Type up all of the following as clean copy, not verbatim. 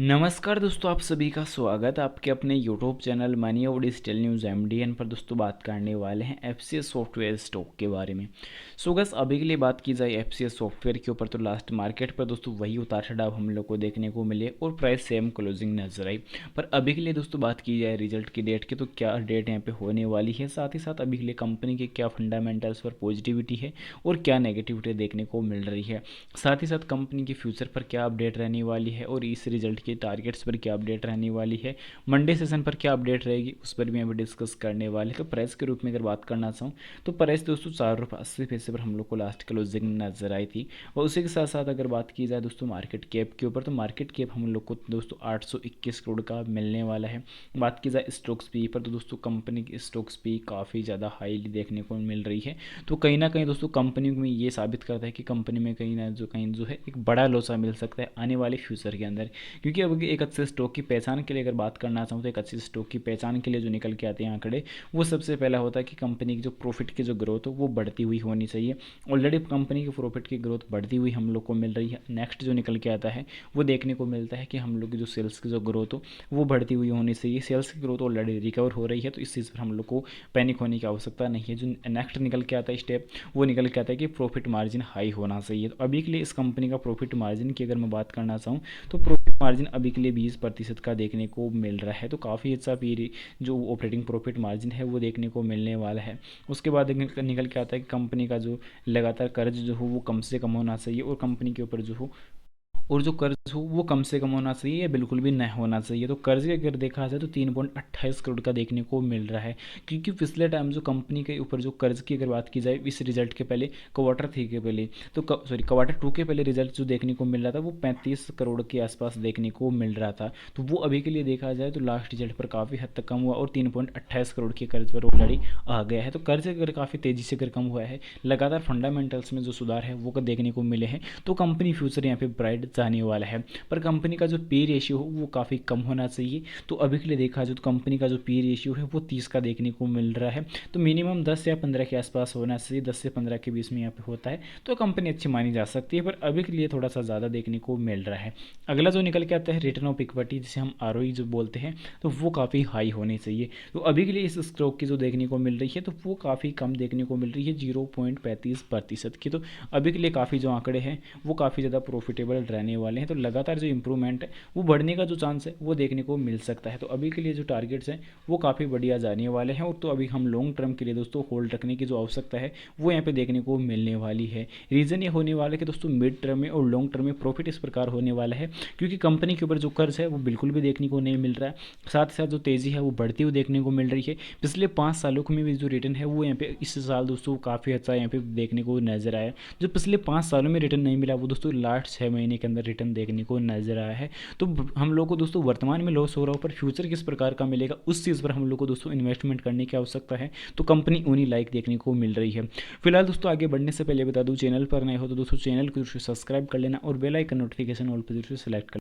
नमस्कार दोस्तों, आप सभी का स्वागत है आपके अपने यूट्यूब चैनल मनी और डिजिटल न्यूज़ एमडीएन पर। दोस्तों बात करने वाले हैं एफसीएस सॉफ्टवेयर स्टॉक के बारे में। सो गस अभी के लिए बात की जाए एफसीएस सॉफ्टवेयर के ऊपर, तो लास्ट मार्केट पर दोस्तों वही उतार चढ़ाव हम लोग को देखने को मिले और प्राइस सेम क्लोजिंग नजर आई। पर अभी के लिए दोस्तों बात की जाए रिजल्ट की डेट की, तो क्या डेट यहाँ पे होने वाली है, साथ ही साथ अभी के लिए कंपनी के क्या फंडामेंटल्स पर पॉजिटिविटी है और क्या नेगेटिविटी देखने को मिल रही है, साथ ही साथ कंपनी के फ्यूचर पर क्या अपडेट रहने वाली है और इस रिजल्ट के टारगेट्स पर क्या अपडेट रहने वाली है, मंडे सेशन पर क्या अपडेट रहेगी, उस पर भी अभी डिस्कस करने वाले हैं। तो प्राइस के रूप में अगर बात करना चाहूँ तो प्राइस दोस्तों 4 रुपये 80 पैसे पर हम लोग को लास्ट क्लोजिंग नजर आई थी। और उसी के साथ साथ अगर बात की जाए दोस्तों मार्केट कैप के ऊपर, तो मार्केट कैप हम लोग को दोस्तों 821 करोड़ का मिलने वाला है। बात की जाए स्टॉक्स पी पर, तो दोस्तों कंपनी की स्टॉक्स पी काफ़ी ज़्यादा हाईली देखने को मिल रही है। तो कहीं ना कहीं दोस्तों कंपनी में ये साबित करता है कि कंपनी में कहीं जो है एक बड़ा लॉसा मिल सकता है आने वाले फ्यूचर के अंदर। क्योंकि अब एक अच्छे स्टॉक की पहचान के लिए अगर बात करना चाहूँ तो एक अच्छे स्टॉक की पहचान के लिए जो निकल के आते हैं आंकड़े, वो सबसे पहला होता है कि कंपनी की जो प्रॉफिट की जो ग्रोथ हो वो बढ़ती हुई होनी चाहिए। ऑलरेडी कंपनी की प्रॉफिट की ग्रोथ बढ़ती हुई हम लोग को मिल रही है। नेक्स्ट जो निकल के आता है वो देखने को मिलता है कि हम लोग की जो सेल्स की जो ग्रोथ हो वो बढ़ती हुई होनी चाहिए। सेल्स की ग्रोथ ऑलरेडी रिकवर हो रही है, तो इस चीज़ पर हम लोग को पैनिक होने की आवश्यकता नहीं है। जो नेक्स्ट निकल के आता है स्टेप, वो निकल के आता है कि प्रॉफिट मार्जिन हाई होना चाहिए। तो अभी के लिए इस कंपनी का प्रॉफिट मार्जिन की अगर मैं बात करना चाहूँ तो प्रॉफिट मार्जिन अभी के लिए 20% का देखने को मिल रहा है। तो काफ़ी अच्छा पी जो ऑपरेटिंग प्रॉफिट मार्जिन है वो देखने को मिलने वाला है। उसके बाद निकल के आता है कि कंपनी का जो लगातार कर्ज जो हो वो कम से कम होना चाहिए और कंपनी के ऊपर जो हो और जो कर्ज हो वो कम से कम होना चाहिए या बिल्कुल भी नहीं होना चाहिए। तो कर्ज अगर देखा जाए तो 3.28 करोड़ का देखने को मिल रहा है। क्योंकि पिछले टाइम जो कंपनी के ऊपर जो कर्ज की अगर बात की जाए इस रिजल्ट के पहले, क्वार्टर 3 के पहले, तो सॉरी क्वार्टर 2 के पहले रिजल्ट जो देखने को मिल रहा था वो 35 करोड़ के आसपास देखने को मिल रहा था। तो वो अभी के लिए देखा जाए तो लास्ट रिजल्ट पर काफ़ी हद तक कम हुआ और 3.28 करोड़ के कर्ज पर ऑलरेडी आ गया है। तो कर्ज अगर काफ़ी तेज़ी से अगर कम हुआ है, लगातार फंडामेंटल्स में जो सुधार है वो देखने को मिले हैं, तो कंपनी फ्यूचर यहाँ पे ब्राइट जाने वाला है। पर कंपनी का जो पी रेशियो हो वो काफ़ी कम होना चाहिए। तो अभी के लिए देखा जाए तो कंपनी का जो पी रेशियो है वो 30 का देखने को मिल रहा है। तो मिनिमम 10 या 15 के आसपास होना चाहिए, 10 से 15 के बीच में यहाँ पे होता है तो कंपनी अच्छी मानी जा सकती है। पर अभी के लिए थोड़ा सा ज़्यादा देखने को मिल रहा है। अगला जो निकल के आता है रिटर्न ऑफ इक्विटी, जिसे हम आर जो बोलते हैं, तो वो काफ़ी हाई होनी चाहिए। तो अभी के लिए इस स्टॉक की जो देखने को मिल रही है तो वो काफ़ी कम देखने को मिल रही है, 0.35% की। तो अभी के लिए काफ़ी जो आंकड़े हैं वो काफ़ी ज़्यादा प्रॉफिटेबल रहने वाले हैं। तो लगातार जो इंप्रूवमेंट है वो बढ़ने का जो चांस है वो देखने को मिल सकता है। तो अभी के लिए जो टारगेट्स हैं वो काफ़ी बढ़िया जाने वाले हैं। और तो अभी हम लॉन्ग टर्म के लिए दोस्तों होल्ड रखने की जो आवश्यकता है वो यहाँ पे देखने को मिलने वाली है। रीज़न ये होने वाला है कि दोस्तों मिड टर्म में और लॉन्ग टर्म में प्रॉफिट इस प्रकार होने वाला है क्योंकि कंपनी के ऊपर जो कर्ज है वो बिल्कुल भी देखने को नहीं मिल रहा है। साथ ही साथ जो तेज़ी है वो बढ़ती हुई देखने को मिल रही है। पिछले 5 सालों में भी जो रिटर्न है वो यहाँ पे इस साल दोस्तों काफ़ी अच्छा यहाँ पे देखने को नजर आया। जो पिछले 5 सालों में रिटर्न नहीं मिला वो दोस्तों लास्ट 6 महीने के अंदर रिटर्न देखने को नजर आया है। तो हम लोग को दोस्तों वर्तमान में लॉस हो रहा हो पर फ्यूचर किस प्रकार का मिलेगा उस चीज़ पर हम लोग को दोस्तों इन्वेस्टमेंट करने की आवश्यकता है। तो कंपनी उन्हीं लाइक देखने को मिल रही है। फिलहाल दोस्तों आगे बढ़ने से पहले बता दूं, चैनल पर नए हो तो दोस्तों चैनल को जरूर सब्सक्राइब कर लेना और बेल आइकन नोटिफिकेशन ऑल पर जरूर सेलेक्ट कर।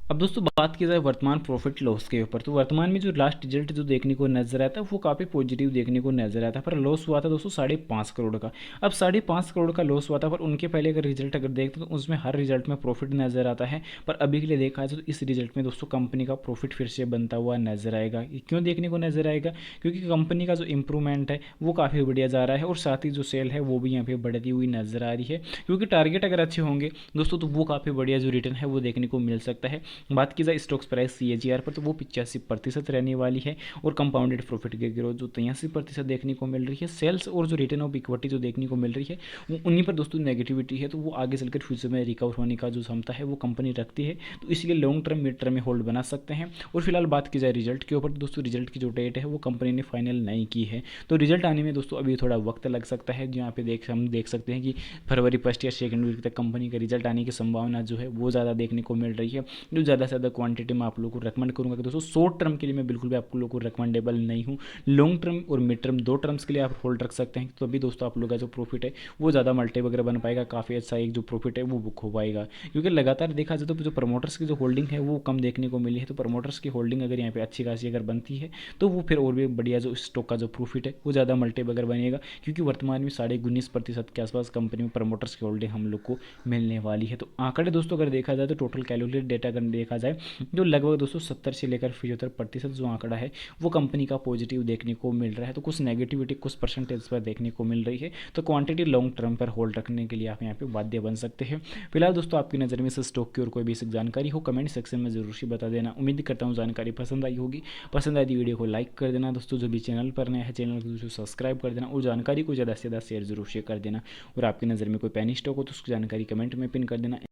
अब दोस्तों बात की जाए वर्तमान प्रॉफिट लॉस के ऊपर, तो वर्तमान में जो लास्ट रिजल्ट जो देखने को नजर आता है वो काफ़ी पॉजिटिव देखने को नजर आता है। पर लॉस हुआ था दोस्तों 5.5 करोड़ का। अब 5.5 करोड़ का लॉस हुआ था, पर उनके पहले अगर रिजल्ट अगर देखते तो उसमें हर रिजल्ट में प्रॉफिट नजर आता है। पर अभी के लिए देखा जाए तो इस रिजल्ट में दोस्तों कंपनी का प्रॉफिट फिर से बनता हुआ नजर आएगा। ये क्यों देखने को नजर आएगा? क्योंकि कंपनी का जो इंप्रूवमेंट है वो काफ़ी बढ़िया जा रहा है और साथ ही जो सेल है वो भी यहाँ पे बढ़ती हुई नजर आ रही है। क्योंकि टारगेट अगर अच्छे होंगे दोस्तों तो वो काफ़ी बढ़िया जो रिटर्न है वो देखने को मिल सकता है। बात की जाए स्टॉक्स प्राइस CAGR पर, तो वो 85% रहने वाली है और कंपाउंडेड प्रॉफिट की ग्रोथ जो 83% देखने को मिल रही है। सेल्स और जो रिटर्न ऑफ इक्विटी जो देखने को मिल रही है वो उन्हीं पर दोस्तों नेगेटिविटी है। तो वो आगे चलकर फ्यूचर में रिकवर होने का जो क्षमता है वो कंपनी रखती है। तो इसलिए लॉन्ग टर्म मिड टर्म में होल्ड बना सकते हैं। और फिलहाल बात की जाए रिजल्ट के ऊपर, तो दोस्तों रिजल्ट की जो डेट है वो कंपनी ने फाइनल नहीं की है। तो रिजल्ट आने में दोस्तों अभी थोड़ा वक्त लग सकता है। यहाँ पे हम देख सकते हैं कि फरवरी फर्स्ट या सेकंड वीक तक कंपनी का रिजल्ट आने की संभावना जो है वो ज़्यादा देखने को मिल रही है। जो ज़्यादा से ज़्यादा क्वांटिटी में आप लोगों को रेकमेंड करूँगा कि दोस्तों शॉर्ट टर्म के लिए मैं बिल्कुल भी आप लोगों को रिकमेंडेबल नहीं हूँ। लॉन्ग टर्म और मिड टर्म दो टर्म्स के लिए आप होल्ड रख सकते हैं, तो अभी दोस्तों आप लोगों का जो प्रॉफिट है वो ज़्यादा मल्टी वगैरह बन पाएगा, काफ़ी अच्छा एक जो प्रॉफिट है वो बुक हो पाएगा। क्योंकि लगातार देखा जाए तो जो प्रमोटर्स की जो होल्डिंग है वो कम देखने को मिली है। तो प्रमोटर्स की होल्डिंग अगर यहाँ पे अच्छी खासी अगर बनती है तो वो फिर और भी बढ़िया जो स्टॉक का जो प्रॉफिट है वो ज़्यादा मल्टी वगैरह बनेगा। क्योंकि वर्तमान में 19.5% के आसपास कंपनी में प्रमोटर्स की होल्डिंग हम लोग को मिलने वाली है। तो आंकड़े दोस्तों अगर देखा जाए तो टोटल कैलकुलेट डेटा अगर देखा जाए जो लगभग दोस्तों 70 से लेकर 75% जो आंकड़ा है वो कंपनी का पॉजिटिव देखने को मिल रहा है। तो कुछ नेगेटिविटी कुछ परसेंटेज पर देखने को मिल रही है, तो क्वांटिटी लॉन्ग टर्म पर होल्ड रखने के लिए आप यहाँ पे बाध्य बन सकते हैं। फिलहाल दोस्तों आपकी नज़र में से स्टॉक की और कोई बेसिक जानकारी हो कमेंट सेक्शन में जरूर से बता देना। उम्मीद करता हूँ जानकारी पसंद आई होगी। पसंद आई तो वीडियो को लाइक कर देना दोस्तों, जो भी चैनल पर नया है चैनल को दोस्तों सब्सक्राइब कर देना और जानकारी को ज़्यादा से ज़्यादा शेयर जरूर से कर देना। और आपकी नज़र में कोई पेनी स्टॉक हो तो उसकी जानकारी कमेंट में पिन कर देना।